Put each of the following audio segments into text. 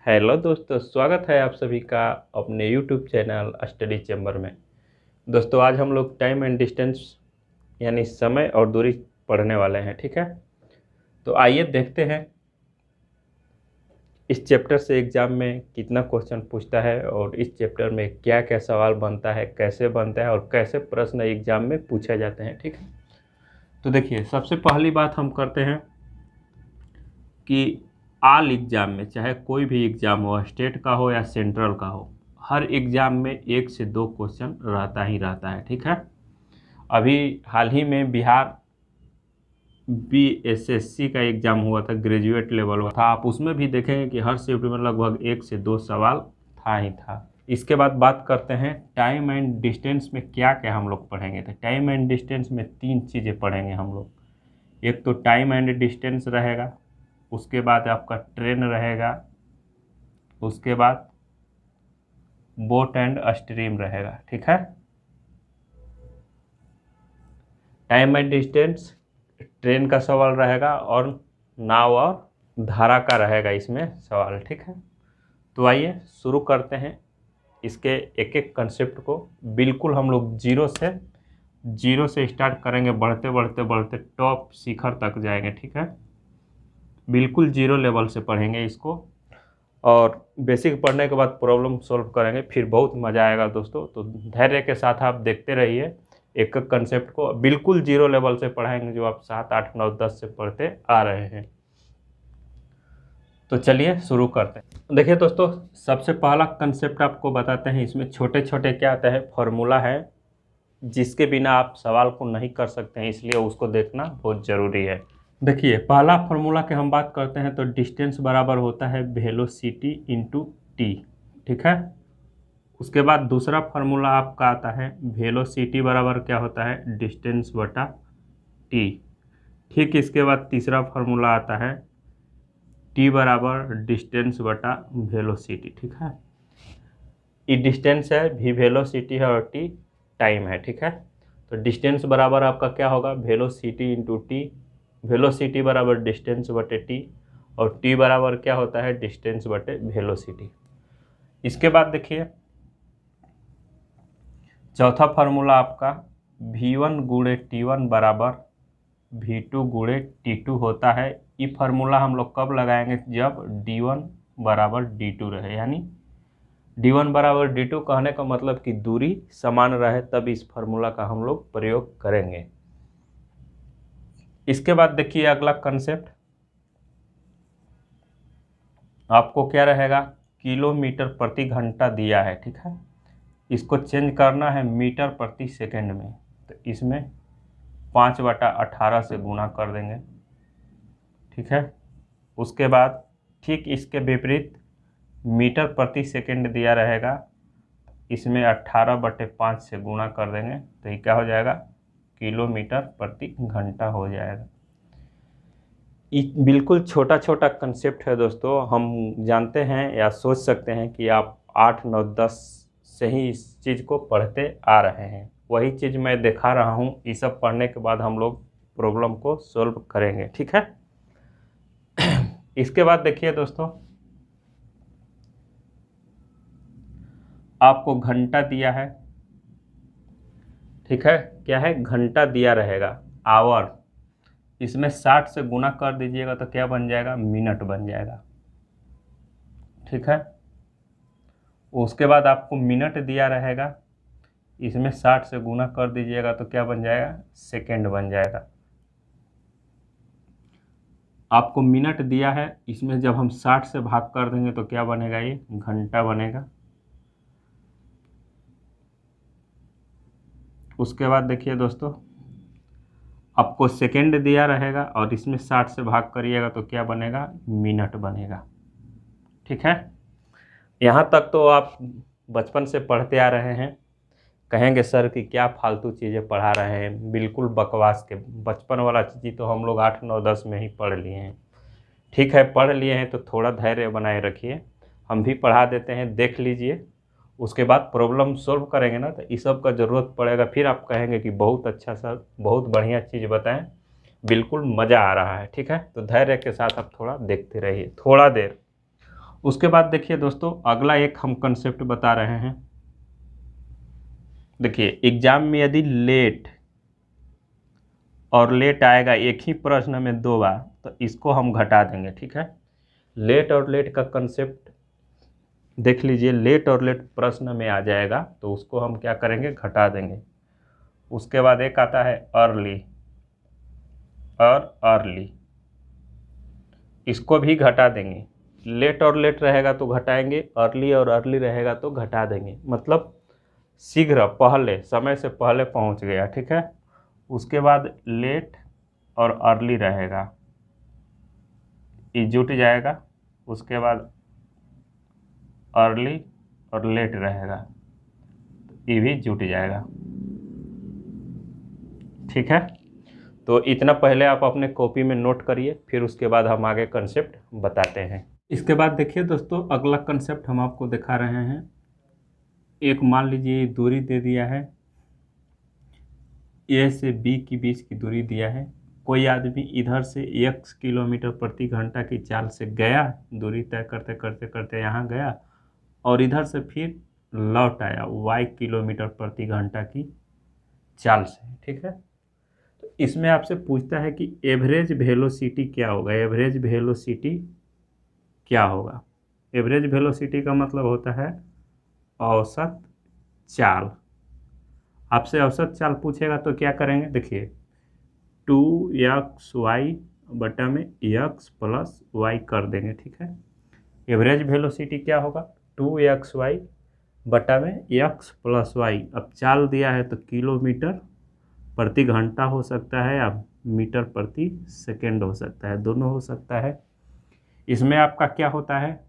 Hello दोस्तों, स्वागत है आप सभी का अपने यूट्यूब चैनल स्टडी चैम्बर में। दोस्तों, आज हम लोग टाइम एंड डिस्टेंस यानी समय और दूरी पढ़ने वाले हैं। ठीक है, तो आइए देखते हैं इस चैप्टर से एग्ज़ाम में कितना क्वेश्चन पूछता है और इस चैप्टर में क्या क्या सवाल बनता है, कैसे बनता है और कैसे प्रश्न एग्ज़ाम में पूछे जाते हैं। ठीक है, तो देखिए, सबसे पहली बात हम करते हैं कि आल एग्ज़ाम में, चाहे कोई भी एग्ज़ाम हो, स्टेट का हो या सेंट्रल का हो, हर एग्ज़ाम में 1 से 2 क्वेश्चन रहता ही रहता है। ठीक है, अभी हाल ही में बिहार बीएसएससी का एग्ज़ाम हुआ था, ग्रेजुएट लेवल हुआ था। आप उसमें भी देखेंगे कि हर शिफ्ट में लगभग 1 से 2 सवाल था ही था। इसके बाद बात करते हैं टाइम एंड डिस्टेंस में क्या क्या हम लोग पढ़ेंगे। तो टाइम एंड डिस्टेंस में 3 चीज़ें पढ़ेंगे हम लोग। एक तो टाइम एंड डिस्टेंस रहेगा, उसके बाद आपका ट्रेन रहेगा, उसके बाद बोट एंड स्ट्रीम रहेगा। ठीक है, टाइम एंड डिस्टेंस ट्रेन का सवाल रहेगा और नाव और धारा का रहेगा इसमें सवाल। ठीक है, तो आइए शुरू करते हैं इसके एक एक कंसेप्ट को। बिल्कुल हम लोग जीरो से स्टार्ट करेंगे, बढ़ते बढ़ते बढ़ते टॉप शिखर तक जाएंगे। ठीक है, बिल्कुल जीरो लेवल से पढ़ेंगे इसको और बेसिक पढ़ने के बाद प्रॉब्लम सॉल्व करेंगे, फिर बहुत मज़ा आएगा दोस्तों। तो धैर्य के साथ आप देखते रहिए, एक एक कंसेप्ट को बिल्कुल जीरो लेवल से पढ़ाएंगे, जो आप 7, 8, 9, 10 से पढ़ते आ रहे हैं। तो चलिए शुरू करते हैं। देखिए दोस्तों, सबसे पहला कंसेप्ट आपको बताते हैं। इसमें छोटे छोटे क्या आता है, फॉर्मूला है, जिसके बिना आप सवाल को नहीं कर सकते हैं, इसलिए उसको देखना बहुत ज़रूरी है। देखिए, पहला फार्मूला के हम बात करते हैं तो डिस्टेंस बराबर होता है वेलोसिटी इंटू टी। ठीक है, उसके बाद दूसरा फार्मूला आपका आता है वेलोसिटी बराबर क्या होता है, डिस्टेंस बटा टी। ठीक, इसके बाद तीसरा फार्मूला आता है टी बराबर डिस्टेंस बटा वेलोसिटी। ठीक है, ई डिस्टेंस है, भी वेलोसिटी है और टी टाइम है। ठीक है, तो डिस्टेंस बराबर आपका क्या होगा, वेलोसिटी इंटू टी। वेलोसिटी बराबर डिस्टेंस बटे टी और टी बराबर क्या होता है, डिस्टेंस बटे वेलोसिटी। इसके बाद देखिए, चौथा फार्मूला आपका v1 गुणे t1 बराबर v2 गुणे t2 होता है। ये फार्मूला हम लोग कब लगाएंगे, जब d1 बराबर d2 रहे, यानी d1 बराबर d2 कहने का मतलब कि दूरी समान रहे, तब इस फार्मूला का हम लोग प्रयोग करेंगे। इसके बाद देखिए अगला कंसेप्ट आपको क्या रहेगा, किलोमीटर प्रति घंटा दिया है। ठीक है, इसको चेंज करना है मीटर प्रति सेकंड में, तो इसमें 5/18 से गुणा कर देंगे। ठीक है, उसके बाद ठीक इसके विपरीत मीटर प्रति सेकंड दिया रहेगा, इसमें 18/5 से गुणा कर देंगे, तो ये क्या हो जाएगा, किलोमीटर प्रति घंटा हो जाएगा। बिल्कुल छोटा छोटा कंसेप्ट है दोस्तों। हम जानते हैं या सोच सकते हैं कि आप 8, 9, 10 से ही इस चीज़ को पढ़ते आ रहे हैं, वही चीज़ मैं दिखा रहा हूँ। ये सब पढ़ने के बाद हम लोग प्रॉब्लम को सॉल्व करेंगे। ठीक है, इसके बाद देखिए दोस्तों, आपको घंटा दिया है। ठीक है, क्या है, घंटा दिया रहेगा, आवर, इसमें 60 से गुना कर दीजिएगा तो क्या बन जाएगा, मिनट बन जाएगा। ठीक है, उसके बाद आपको मिनट दिया रहेगा, इसमें 60 से गुना कर दीजिएगा तो क्या बन जाएगा, सेकंड बन जाएगा। आपको मिनट दिया है, इसमें जब हम 60 से भाग कर देंगे तो क्या बनेगा, ये घंटा बनेगा। उसके बाद देखिए दोस्तों, आपको सेकंड दिया रहेगा और इसमें 60 से भाग करिएगा तो क्या बनेगा, मिनट बनेगा। ठीक है, यहाँ तक तो आप बचपन से पढ़ते आ रहे हैं। कहेंगे सर कि क्या फालतू चीज़ें पढ़ा रहे हैं, बिल्कुल बकवास के, बचपन वाला चीज़ तो हम लोग 8, 9, 10 में ही पढ़ लिए हैं। ठीक है, पढ़ लिए हैं तो थोड़ा धैर्य बनाए रखिए, हम भी पढ़ा देते हैं, देख लीजिए। उसके बाद प्रॉब्लम सॉल्व करेंगे ना, तो इस सब का ज़रूरत पड़ेगा, फिर आप कहेंगे कि बहुत अच्छा सर, बहुत बढ़िया चीज़ बताएं, बिल्कुल मज़ा आ रहा है। ठीक है, तो धैर्य के साथ आप थोड़ा देखते रहिए, थोड़ा देर। उसके बाद देखिए दोस्तों, अगला एक हम कंसेप्ट बता रहे हैं। देखिए एग्जाम में यदि लेट और लेट आएगा एक ही प्रश्न में 2 बार, तो इसको हम घटा देंगे। ठीक है, लेट और लेट का कंसेप्ट देख लीजिए। लेट और लेट प्रश्न में आ जाएगा तो उसको हम क्या करेंगे, घटा देंगे। उसके बाद एक आता है अर्ली और अर्ली, इसको भी घटा देंगे। लेट और लेट रहेगा तो घटाएंगे, अर्ली और अर्ली रहेगा तो घटा देंगे। मतलब शीघ्र, पहले, समय से पहले पहुंच गया। ठीक है, उसके बाद लेट और अर्ली रहेगा, ये जुट जाएगा। उसके बाद अर्ली और लेट रहेगा, ये भी जुट जाएगा। ठीक है, तो इतना पहले आप अपने कॉपी में नोट करिए, फिर उसके बाद हम आगे कंसेप्ट बताते हैं। इसके बाद देखिए दोस्तों, अगला कंसेप्ट हम आपको दिखा रहे हैं। एक मान लीजिए दूरी दे दिया है, ए से बी की बीच की दूरी दिया है। कोई आदमी इधर से x किलोमीटर प्रति घंटा की चाल से गया, दूरी तय करते करते करते यहाँ गया, और इधर से फिर लौट आया y किलोमीटर प्रति घंटा की चाल से। ठीक है, तो इसमें आपसे पूछता है कि एवरेज वेलोसिटी क्या होगा। एवरेज वेलोसिटी क्या होगा? एवरेज वेलोसिटी का मतलब होता है औसत चाल। आपसे औसत चाल पूछेगा तो क्या करेंगे, देखिए 2xy बटा में x प्लस y कर देंगे। ठीक है, एवरेज वेलोसिटी क्या होगा, 2xy बटा में x प्लस y। अब चाल दिया है तो किलोमीटर प्रति घंटा हो सकता है या मीटर प्रति सेकेंड हो सकता है, दोनों हो सकता है। इसमें आपका क्या होता है,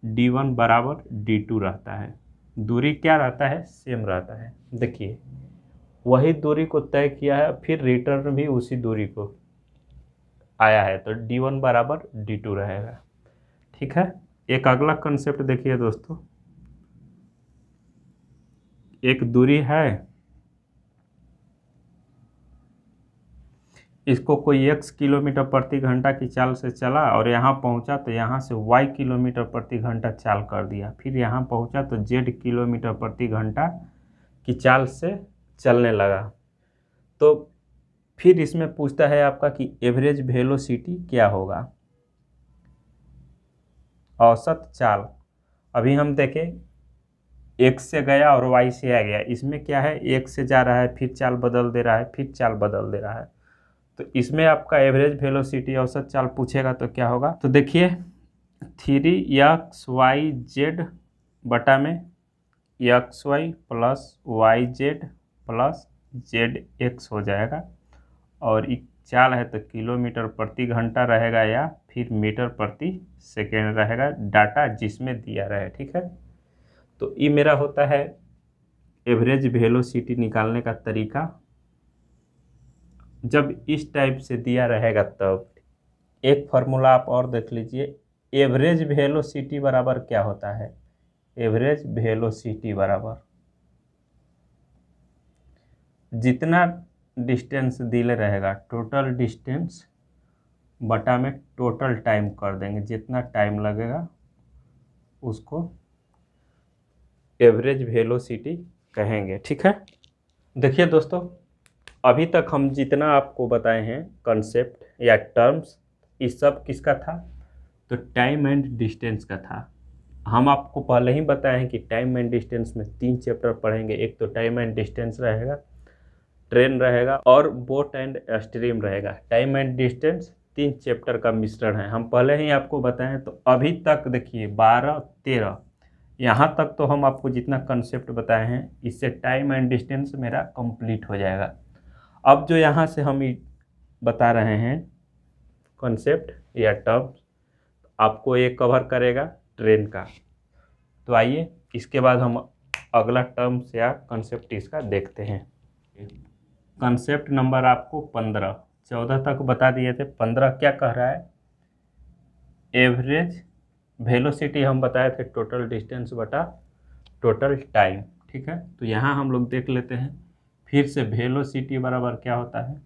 d1 बराबर d2 रहता है। दूरी क्या रहता है, सेम रहता है। देखिए वही दूरी को तय किया है, फिर रिटर्न भी उसी दूरी को आया है, तो d1 बराबर d2 रहेगा। ठीक है, एक अगला कंसेप्ट देखिए दोस्तों। एक दूरी है, इसको कोई x किलोमीटर प्रति घंटा की चाल से चला और यहाँ पहुँचा तो यहाँ से y किलोमीटर प्रति घंटा चाल कर दिया। फिर यहाँ पहुँचा तो z किलोमीटर प्रति घंटा की चाल से चलने लगा। तो फिर इसमें पूछता है आपका कि एवरेज वेलोसिटी क्या होगा, औसत चाल। अभी हम देखें, x से गया और y से आ गया। इसमें क्या है, x से जा रहा है, फिर चाल बदल दे रहा है, फिर चाल बदल दे रहा है। तो इसमें आपका एवरेज वेलोसिटी, औसत चाल पूछेगा तो क्या होगा, तो देखिए 3xyz बटा में xy plus yz plus zx हो जाएगा। और एक चाल है तो किलोमीटर प्रति घंटा रहेगा या फिर मीटर प्रति सेकेंड रहेगा, डाटा जिसमें दिया रहे। ठीक है, तो ये मेरा होता है एवरेज वेलोसिटी निकालने का तरीका। जब इस टाइप से दिया रहेगा तब एक फार्मूला आप और देख लीजिए। एवरेज वेलोसिटी बराबर क्या होता है, एवरेज वेलोसिटी बराबर जितना डिस्टेंस दिले रहेगा, टोटल डिस्टेंस बटा में टोटल टाइम कर देंगे। जितना टाइम लगेगा उसको एवरेज वेलोसिटी कहेंगे। ठीक है, देखिए दोस्तों, अभी तक हम जितना आपको बताए हैं कंसेप्ट या टर्म्स, इस सब किसका था, तो टाइम एंड डिस्टेंस का था। हम आपको पहले ही बताए हैं कि टाइम एंड डिस्टेंस में 3 चैप्टर पढ़ेंगे। एक तो टाइम एंड डिस्टेंस रहेगा, ट्रेन रहेगा और बोट एंड स्ट्रीम रहेगा। टाइम एंड डिस्टेंस 3 चैप्टर का मिश्रण है, हम पहले ही आपको बताए हैं। तो अभी तक देखिए 12-13 यहाँ तक तो हम आपको जितना कंसेप्ट बताए हैं, इससे टाइम एंड डिस्टेंस मेरा कंप्लीट हो जाएगा। अब जो यहाँ से हम बता रहे हैं कॉन्सेप्ट या टर्म्स, आपको ये कवर करेगा ट्रेन का। तो आइए इसके बाद हम अगला टर्म्स या कॉन्सेप्ट इसका देखते हैं। कॉन्सेप्ट नंबर आपको 15, 14 तक बता दिए थे। 15 क्या कह रहा है, एवरेज वेलोसिटी हम बताए थे टोटल डिस्टेंस बटा टोटल टाइम। ठीक है, तो यहाँ हम लोग देख लेते हैं फिर से वेलोसिटी बराबर क्या होता है।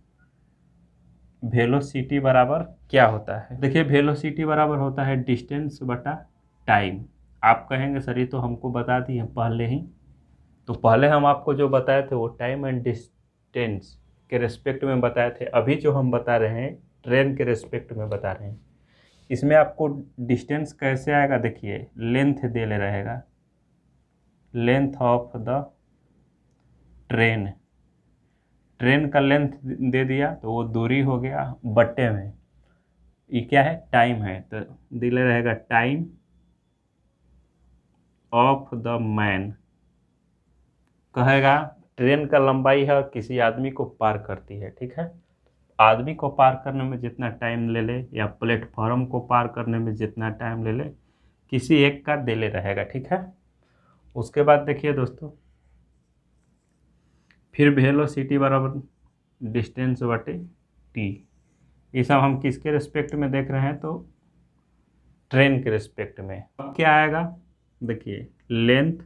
वेलोसिटी बराबर क्या होता है, देखिए वेलोसिटी बराबर होता है डिस्टेंस बटा टाइम। आप कहेंगे सर ये तो हमको बता दिए पहले ही। तो पहले हम आपको जो बताए थे वो टाइम एंड डिस्टेंस के रिस्पेक्ट में बताए थे। अभी जो हम बता रहे हैं ट्रेन के रिस्पेक्ट में बता रहे हैं। इसमें आपको डिस्टेंस कैसे आएगा, देखिए लेंथ दे ले रहेगा, length of the train. Train का लेंथ दे दिया तो वो दूरी हो गया बट्टे में। ये क्या है, टाइम है, तो दिले रहेगा टाइम ऑफ द मैन। कहेगा ट्रेन का लंबाई है और किसी आदमी को पार करती है, ठीक है। आदमी को पार करने में जितना टाइम ले ले या प्लेटफॉर्म को पार करने में जितना टाइम ले ले, किसी एक का दे ले रहेगा, ठीक है। उसके बाद देखिए दोस्तों, फिर वेलोसिटी बराबर डिस्टेंस बटे टी। ये सब हम किसके रिस्पेक्ट में देख रहे हैं, तो ट्रेन के रिस्पेक्ट में। अब क्या आएगा, देखिए लेंथ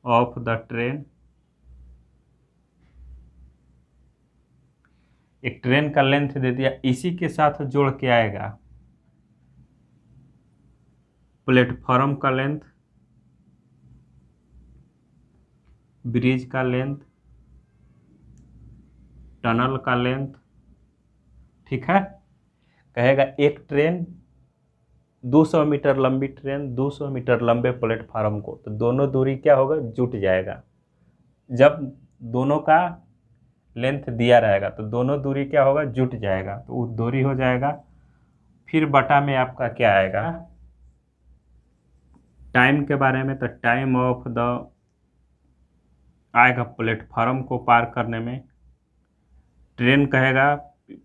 ऑफ द ट्रेन। एक ट्रेन का लेंथ दे दिया, इसी के साथ जोड़ के आएगा प्लेटफॉर्म का लेंथ, ब्रिज का लेंथ, टनल का लेंथ, ठीक है। कहेगा एक ट्रेन 200 मीटर लंबी ट्रेन 200 मीटर लंबे प्लेटफार्म को, तो दोनों दूरी क्या होगा, जुट जाएगा। जब दोनों का लेंथ दिया रहेगा तो दोनों दूरी क्या होगा, जुट जाएगा, तो वो दूरी हो जाएगा। फिर बटा में आपका क्या आएगा, टाइम के बारे में, तो टाइम ऑफ द आएगा प्लेटफार्म को पार करने में। ट्रेन कहेगा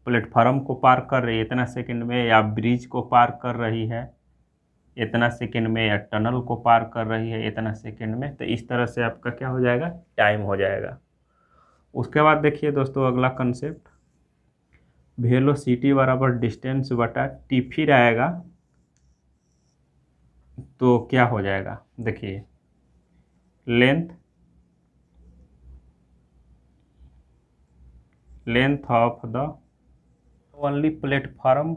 प्लेटफार्म को पार कर रही है इतना सेकंड में, या ब्रिज को पार कर रही है इतना सेकंड में, या टनल को पार कर रही है इतना सेकंड में। तो इस तरह से आपका क्या हो जाएगा, टाइम हो जाएगा। उसके बाद देखिए दोस्तों अगला कंसेप्ट, वेलोसिटी बराबर डिस्टेंस बटा टी। फिर आएगा तो क्या हो जाएगा, देखिए length of the only platform,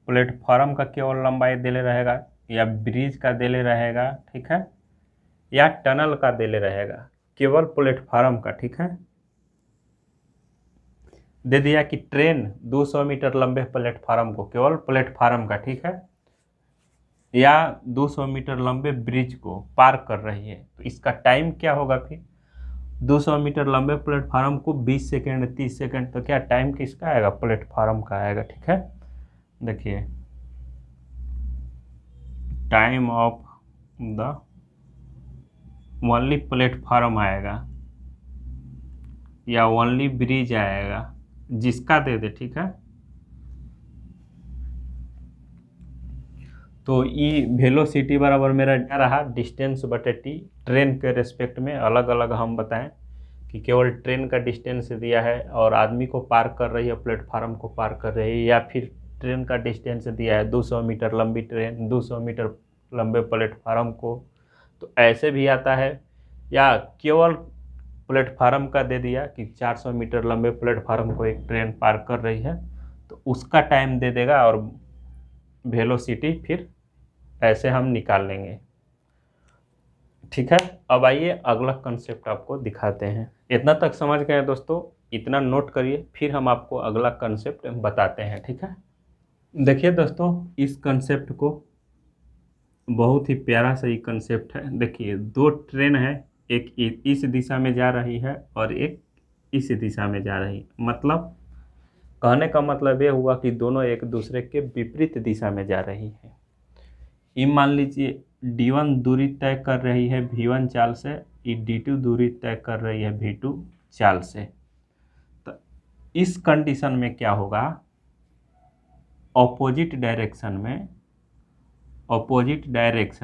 platform का केवल लंबाई दे ले रहेगा, या ब्रिज का दे ले रहेगा, ठीक है, या टनल का दे ले रहेगा, केवल प्लेटफॉर्म का, ठीक है। दे दिया कि ट्रेन 200 मीटर लंबे प्लेटफार्म को, केवल प्लेटफार्म का, ठीक है, या 200 मीटर लंबे ब्रिज को पार कर रही है, तो इसका टाइम क्या होगा फिर, 200 मीटर लंबे प्लेटफार्म को 20 सेकेंड 30 सेकेंड, तो क्या टाइम किसका आएगा, प्लेटफार्म का आएगा, ठीक है। देखिए time of the only platform आएगा, या ओनली ब्रिज आएगा, जिसका दे दे, ठीक है। तो ई वेलोसिटी बराबर मेरा क्या रहा, डिस्टेंस बटे टी। ट्रेन के रेस्पेक्ट में अलग अलग हम बताएं कि केवल ट्रेन का डिस्टेंस दिया है और आदमी को पार कर रही है, प्लेटफार्म को पार कर रही है, या फिर ट्रेन का डिस्टेंस दिया है 200 मीटर लंबी ट्रेन 200 मीटर लंबे प्लेटफार्म को, तो ऐसे भी आता है। या केवल प्लेटफार्म का दे दिया कि 400 मीटर लंबे प्लेटफार्म को एक ट्रेन पार कर रही है, तो उसका टाइम दे देगा और वेलोसिटी फिर ऐसे हम निकाल लेंगे, ठीक है। अब आइए अगला कंसेप्ट आपको दिखाते हैं। इतना तक समझ गए दोस्तों, इतना नोट करिए, फिर हम आपको अगला कंसेप्ट बताते हैं, ठीक है। देखिए दोस्तों इस कंसेप्ट को, बहुत ही प्यारा सा ये कंसेप्ट है। देखिए दो ट्रेन है, एक इस दिशा में जा रही है और एक इस दिशा में जा रही है। मतलब कहने का मतलब ये हुआ कि दोनों एक दूसरे के विपरीत दिशा में जा रही है। ये मान लीजिए D1 दूरी तय कर रही है V1 चाल से, ये D2 दूरी तय कर रही है V2 चाल से। तो इस कंडीशन में क्या होगा, ऑपोजिट डायरेक्शन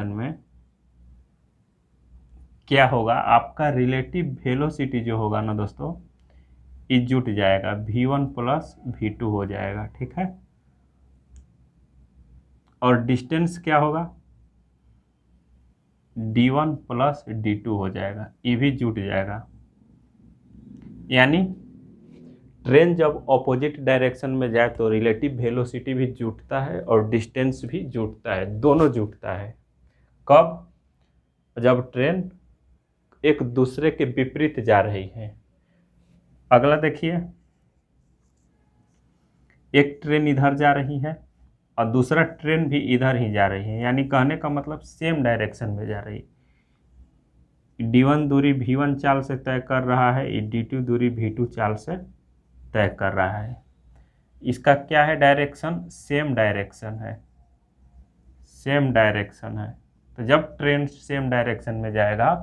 में क्या होगा, आपका रिलेटिव वेलोसिटी जो होगा ना दोस्तों, ये जुट जाएगा, V1 प्लस V2 हो जाएगा, ठीक है। और डिस्टेंस क्या होगा, D1 प्लस D2 हो जाएगा, ये भी जुट जाएगा। यानी ट्रेन जब ऑपोजिट डायरेक्शन में जाए तो रिलेटिव वेलोसिटी भी जुटता है और डिस्टेंस भी जुटता है, दोनों जुटता है। कब? जब ट्रेन एक दूसरे के विपरीत जा रही है। अगला देखिए, एक ट्रेन इधर जा रही है और दूसरा ट्रेन भी इधर ही जा रही है, यानी कहने का मतलब सेम डायरेक्शन में जा रही है। D1 दूरी V1 चाल से तय कर रहा है, D2 दूरी V2 चाल से तय कर रहा है। इसका क्या है डायरेक्शन? सेम डायरेक्शन है, सेम डायरेक्शन है। तो जब ट्रेन सेम डायरेक्शन में जाएगा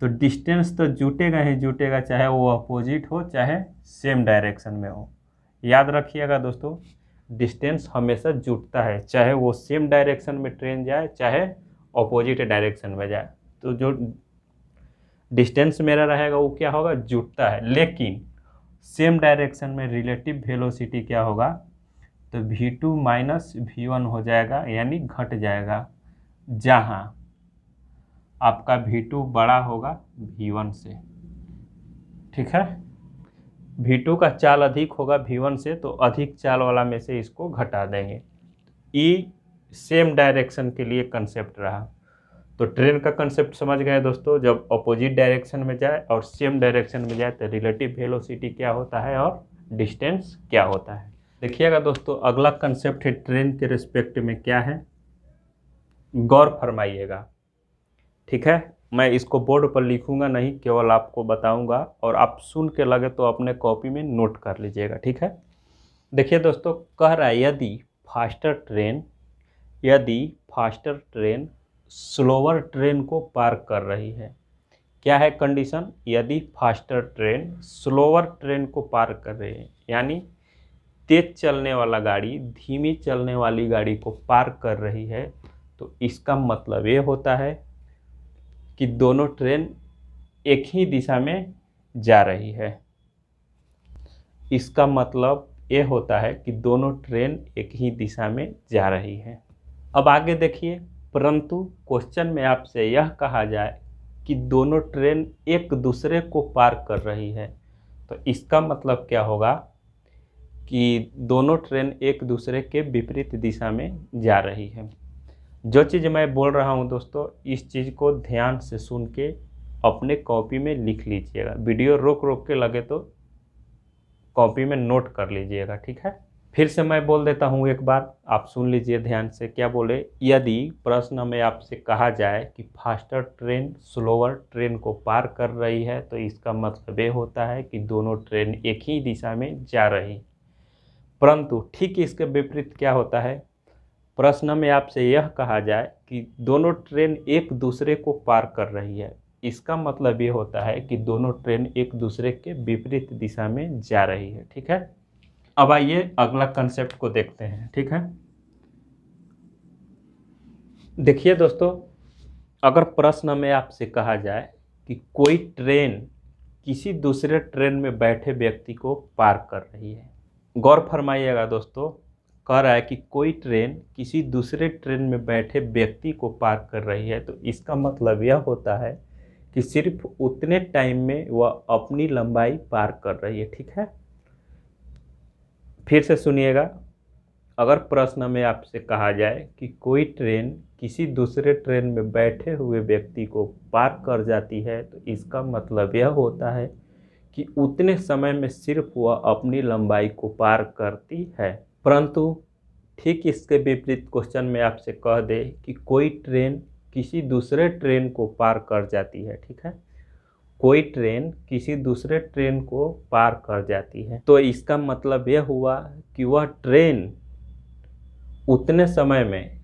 तो डिस्टेंस तो जुटेगा ही जुटेगा, चाहे वो अपोजिट हो चाहे सेम डायरेक्शन में हो। याद रखिएगा दोस्तों, डिस्टेंस हमेशा जुटता है, चाहे वो सेम डायरेक्शन में ट्रेन जाए चाहे अपोजिट डायरेक्शन में जाए। तो जो डिस्टेंस मेरा रहेगा वो क्या होगा? जुटता है। लेकिन सेम डायरेक्शन में रिलेटिव वेलोसिटी क्या होगा? तो V2 माइनस V1 हो जाएगा, यानी घट जाएगा, जहाँ आपका V2 बड़ा होगा V1 से। ठीक है, V2 का चाल अधिक होगा V1 से, तो अधिक चाल वाला में से इसको घटा देंगे। ये सेम डायरेक्शन के लिए कंसेप्ट रहा। तो ट्रेन का कंसेप्ट समझ गए दोस्तों, जब अपोजिट डायरेक्शन में जाए और सेम डायरेक्शन में जाए तो रिलेटिव वेलोसिटी क्या होता है और डिस्टेंस क्या होता है। देखिएगा दोस्तों, अगला कंसेप्ट है ट्रेन के रिस्पेक्ट में क्या है, गौर फरमाइएगा। ठीक है, मैं इसको बोर्ड पर लिखूंगा नहीं, केवल आपको बताऊंगा और आप सुन के लगे तो अपने कॉपी में नोट कर लीजिएगा। ठीक है, देखिए दोस्तों, कह रहा है यदि फास्टर ट्रेन स्लोअर ट्रेन को पार कर रही है। क्या है कंडीशन? यदि फास्टर ट्रेन स्लोअर ट्रेन को पार कर रही है, यानी तेज चलने वाला गाड़ी धीमी चलने वाली गाड़ी को पार कर रही है, तो इसका मतलब ये होता है कि दोनों ट्रेन एक ही दिशा में जा रही है। इसका मतलब ये होता है कि दोनों ट्रेन एक ही दिशा में जा रही है। अब आगे देखिए, परंतु क्वेश्चन में आपसे यह कहा जाए कि दोनों ट्रेन एक दूसरे को पार कर रही है, तो इसका मतलब क्या होगा कि दोनों ट्रेन एक दूसरे के विपरीत दिशा में जा रही है। जो चीज़ मैं बोल रहा हूं दोस्तों, इस चीज़ को ध्यान से सुन के अपने कॉपी में लिख लीजिएगा। वीडियो रोक रोक के लगे तो कॉपी में नोट कर लीजिएगा। ठीक है, फिर से मैं बोल देता हूं, एक बार आप सुन लीजिए ध्यान से। क्या बोले? यदि प्रश्न में आपसे कहा जाए कि फास्टर ट्रेन स्लोअर ट्रेन को पार कर रही है, तो इसका मतलब ये होता है कि दोनों ट्रेन एक ही दिशा में जा रही। परंतु ठीक इसके विपरीत क्या होता है? प्रश्न में आपसे यह कहा जाए कि दोनों ट्रेन एक दूसरे को पार कर रही है, इसका मतलब ये होता है कि दोनों ट्रेन एक दूसरे के विपरीत दिशा में जा रही है। ठीक है, अब आइए अगला कंसेप्ट को देखते हैं। ठीक है, देखिए दोस्तों, अगर प्रश्न में आपसे कहा जाए कि कोई ट्रेन किसी दूसरे ट्रेन में बैठे व्यक्ति को पार कर रही है, गौर फरमाइएगा दोस्तों, कह रहा है कि कोई ट्रेन किसी दूसरे ट्रेन में बैठे व्यक्ति को पार कर रही है, तो इसका मतलब यह होता है कि सिर्फ उतने टाइम में वह अपनी लंबाई पार कर रही है। ठीक है, फिर से सुनिएगा, अगर प्रश्न में आपसे कहा जाए कि कोई ट्रेन किसी दूसरे ट्रेन में बैठे हुए व्यक्ति को पार कर जाती है, तो इसका मतलब यह होता है कि उतने समय में सिर्फ वह अपनी लंबाई को पार करती है। परंतु ठीक इसके विपरीत क्वेश्चन में आपसे कह दे कि कोई ट्रेन किसी दूसरे ट्रेन को पार कर जाती है। ठीक है, कोई ट्रेन किसी दूसरे ट्रेन को पार कर जाती है, तो इसका मतलब यह हुआ कि वह ट्रेन उतने समय में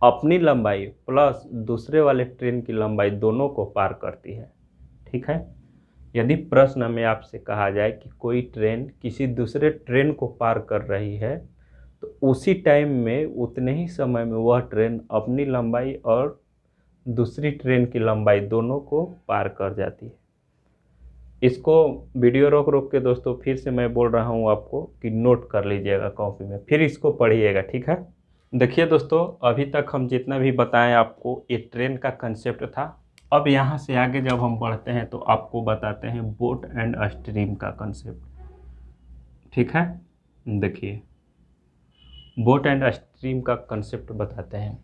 अपनी लंबाई प्लस दूसरे वाले ट्रेन की लंबाई दोनों को पार करती है। ठीक है, यदि प्रश्न में आपसे कहा जाए कि कोई ट्रेन किसी दूसरे ट्रेन को पार कर रही है, तो उसी टाइम में उतने ही समय में वह ट्रेन अपनी लंबाई और दूसरी ट्रेन की लंबाई दोनों को पार कर जाती है। इसको वीडियो रोक रोक के दोस्तों फिर से मैं बोल रहा हूँ आपको कि नोट कर लीजिएगा कॉपी में, फिर इसको पढ़िएगा। ठीक है, देखिए दोस्तों, अभी तक हम जितना भी बताएं आपको, ये ट्रेन का कंसेप्ट था। अब यहाँ से आगे जब हम बढ़ते हैं तो आपको बताते हैं बोट एंड स्ट्रीम का कंसेप्ट। ठीक है। देखिए बोट एंड स्ट्रीम का कंसेप्ट बताते हैं।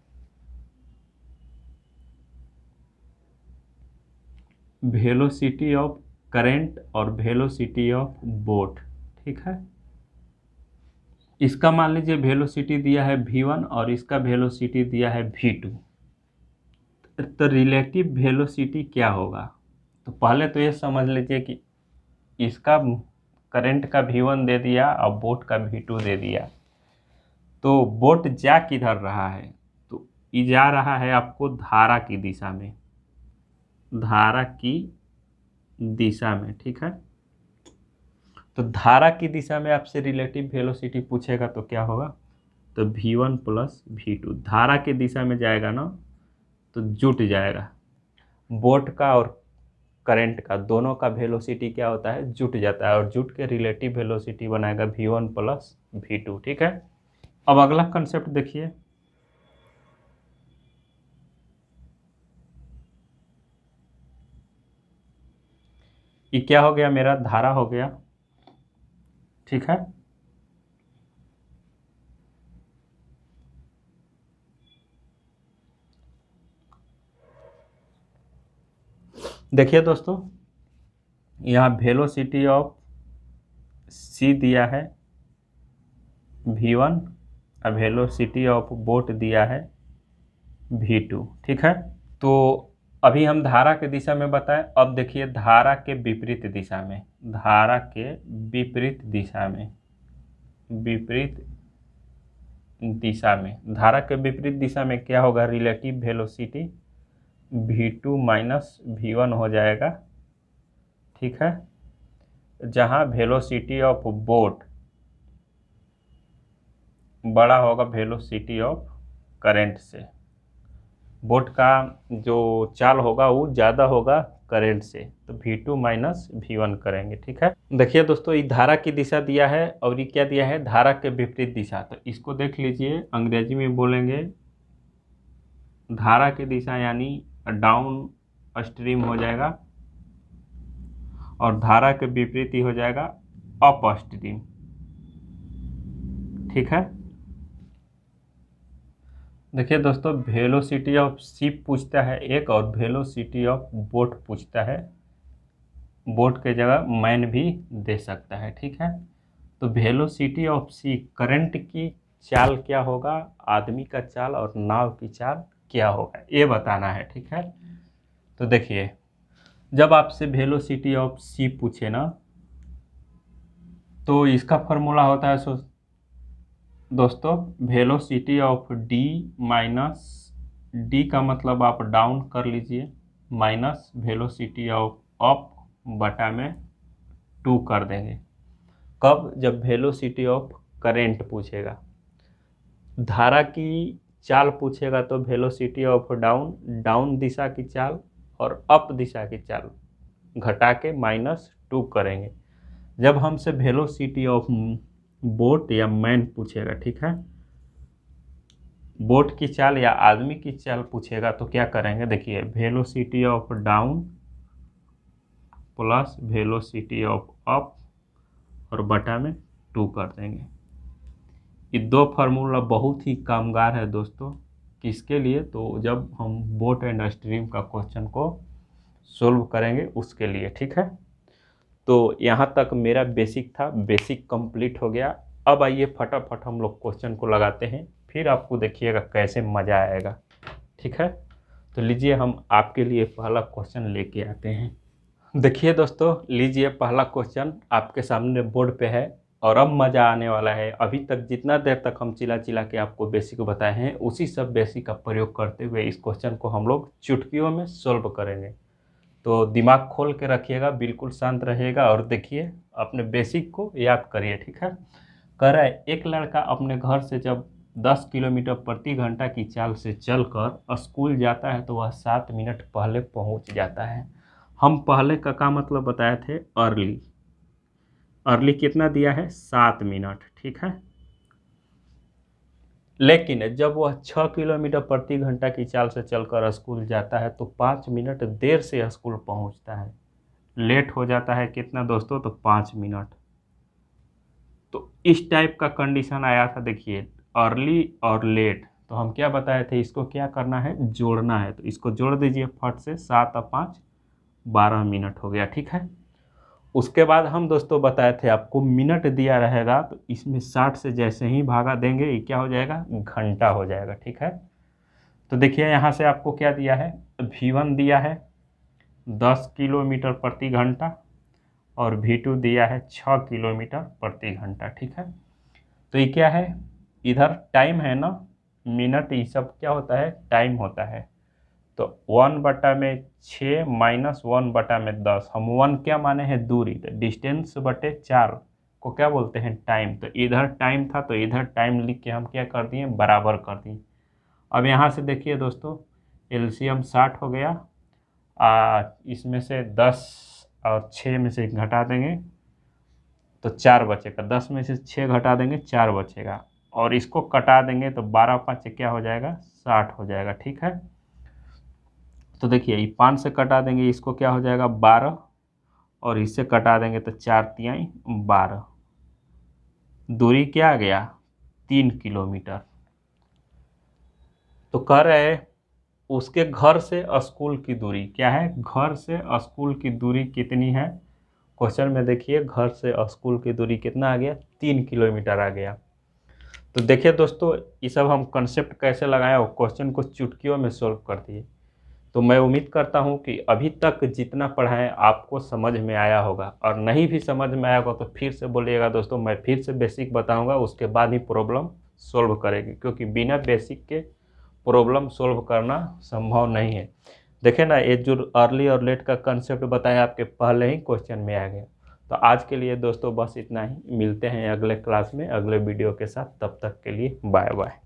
वेलोसिटी ऑफ करंट और वेलोसिटी ऑफ बोट, ठीक है। इसका मान लीजिए वेलोसिटी दिया है v1 और इसका वेलोसिटी दिया है v2, तो रिलेटिव वेलोसिटी क्या होगा? तो पहले तो ये समझ लीजिए कि इसका करंट का v1 दे दिया और बोट का v2 दे दिया, तो बोट जा किधर रहा है? तो ये जा रहा है आपको धारा की दिशा में, धारा की दिशा में, ठीक है। तो धारा की दिशा में आपसे रिलेटिव वेलोसिटी पूछेगा तो क्या होगा? तो v1 प्लस v2, धारा की दिशा में जाएगा ना तो जुट जाएगा। बोट का और करंट का दोनों का वेलोसिटी क्या होता है? जुट जाता है, और जुट के रिलेटिव वेलोसिटी बनाएगा v1 प्लस v2, ठीक है। अब अगला कंसेप्ट देखिए, ये क्या हो गया? मेरा धारा हो गया, ठीक है। देखिए दोस्तों, यहाँ वेलोसिटी ऑफ सी दिया है v1 और वेलोसिटी ऑफ बोट दिया है v2, ठीक है। तो अभी हम धारा के दिशा में बताएं, अब देखिए धारा के विपरीत दिशा में, धारा के विपरीत दिशा में, विपरीत दिशा में, धारा के विपरीत दिशा में क्या होगा? Relative velocity v2 minus v1 हो जाएगा, ठीक है। जहां वेलोसिटी ऑफ बोट बड़ा होगा वेलोसिटी ऑफ करंट से, बोट का जो चाल होगा वो ज़्यादा होगा करंट से, तो v2 माइनस v1 करेंगे, ठीक है। देखिए दोस्तों, ये धारा की दिशा दिया है और ये क्या दिया है? धारा के विपरीत दिशा। तो इसको देख लीजिए, अंग्रेजी में बोलेंगे धारा की दिशा यानी डाउन स्ट्रीम हो जाएगा, और धारा के विपरीत ही हो जाएगा अप स्ट्रीम, ठीक है। देखिए दोस्तों, वेलोसिटी ऑफ शिप पूछता है एक, और वेलोसिटी ऑफ बोट पूछता है, बोट के जगह मैन भी दे सकता है, ठीक है। तो वेलोसिटी ऑफ सी, करंट की चाल क्या होगा, आदमी का चाल, और नाव की चाल क्या होगा, ये बताना है, ठीक है। तो देखिए, जब आपसे वेलोसिटी ऑफ सी पूछे ना, तो इसका फॉर्मूला होता है दोस्तों velocity of D minus, D का मतलब आप डाउन कर लीजिए, माइनस वेलोसिटी ऑफ अप बटा में 2 कर देंगे। कब? जब वेलोसिटी ऑफ करंट पूछेगा। धारा की चाल पूछेगा तो वेलोसिटी ऑफ डाउन, डाउन दिशा की चाल, और अप दिशा की चाल घटा के -2 करेंगे। जब हमसे वेलोसिटी ऑफ बोट या मैन पूछेगा, ठीक है, बोट की चाल या आदमी की चाल पूछेगा तो क्या करेंगे? देखिए, velocity of down plus velocity of up और बटा में 2 कर देंगे। ये दो फार्मूला बहुत ही कामगार है दोस्तों, किसके लिए? तो जब हम बोट एंड स्ट्रीम का क्वेश्चन को सोल्व करेंगे उसके लिए, ठीक है। तो यहाँ तक मेरा बेसिक था, बेसिक कंप्लीट हो गया। अब आइए फटाफट हम लोग क्वेश्चन को लगाते हैं, फिर आपको देखिएगा कैसे मज़ा आएगा, ठीक है। तो लीजिए, हम आपके लिए पहला क्वेश्चन लेके आते हैं। देखिए दोस्तों, लीजिए पहला क्वेश्चन आपके सामने बोर्ड पे है, और अब मज़ा आने वाला है। अभी तक जितना देर तक हम चिल्ला चिल्ला के आपको बेसिक बताए हैं, उसी सब बेसिक का प्रयोग करते हुए इस क्वेश्चन को हम लोग चुटकियों में सोल्व करेंगे। तो दिमाग खोल के रखिएगा, बिल्कुल शांत रहेगा, और देखिए अपने बेसिक को याद करिए, ठीक है। कह रहा है, एक लड़का अपने घर से जब 10 किलोमीटर प्रति घंटा की चाल से चलकर स्कूल जाता है तो वह 7 मिनट पहले पहुंच जाता है। हम पहले का मतलब बताए थे अर्ली, अर्ली कितना दिया है? 7 मिनट, ठीक है। लेकिन जब वह 6 किलोमीटर प्रति घंटा की चाल से चलकर स्कूल जाता है तो 5 मिनट देर से स्कूल पहुंचता है। लेट हो जाता है कितना दोस्तों? तो 5 मिनट। तो इस टाइप का कंडीशन आया था, देखिए अर्ली और लेट। तो हम क्या बताए थे, इसको क्या करना है, जोड़ना है। तो इसको जोड़ दीजिए फट से, 7 और 5 12 मिनट हो गया, ठीक है। उसके बाद हम दोस्तों बताए थे आपको मिनट दिया रहेगा, तो इसमें 60 से जैसे ही भागा देंगे ये क्या हो जाएगा, घंटा हो जाएगा, ठीक है। तो देखिए यहाँ से आपको क्या दिया है, V1 दिया है 10 किलोमीटर प्रति घंटा और V2 दिया है 6 किलोमीटर प्रति घंटा, ठीक है। तो ये क्या है, इधर टाइम है ना, मिनट, ये सब क्या होता है, टाइम होता है। तो 1/6 माइनस 1/10, हम 1 क्या माने हैं, दूरी, तो डिस्टेंस बटे 4 को क्या बोलते हैं, टाइम। तो इधर टाइम था तो इधर टाइम लिख के हम क्या कर दिए, बराबर कर दिए। अब यहाँ से देखिए दोस्तों, एलसीएम 60 हो गया, इसमें से 10 और 6 में से घटा देंगे तो 4 बचेगा, 10 में से 6 घटा देंगे 4 बचेगा, और इसको कटा देंगे तो 12 5 क्या हो जाएगा, 60 हो जाएगा, ठीक है। तो देखिए ये 5 से कटा देंगे, इसको क्या हो जाएगा 12, और इससे कटा देंगे तो 4 तिहाई 12, दूरी क्या आ गया 3 किलोमीटर। तो कह रहे हैं उसके घर से स्कूल की दूरी क्या है, घर से स्कूल की दूरी कितनी है। क्वेश्चन में देखिए घर से स्कूल की दूरी कितना आ गया, 3 किलोमीटर आ गया। तो देखिए दोस्तों, ये सब हम कंसेप्ट कैसे लगाए और क्वेश्चन को चुटकियों में सोल्व कर दिए। तो मैं उम्मीद करता हूँ कि अभी तक जितना पढ़ाएं आपको समझ में आया होगा, और नहीं भी समझ में आया होगा तो फिर से बोलिएगा दोस्तों, मैं फिर से बेसिक बताऊंगा, उसके बाद ही प्रॉब्लम सोल्व करेंगे, क्योंकि बिना बेसिक के प्रॉब्लम सोल्व करना संभव नहीं है। देखें ना, ये जो अर्ली और लेट का कंसेप्ट बताया आपके पहले ही क्वेश्चन में आ गया। तो आज के लिए दोस्तों बस इतना ही, मिलते हैं अगले क्लास में अगले वीडियो के साथ, तब तक के लिए बाय बाय।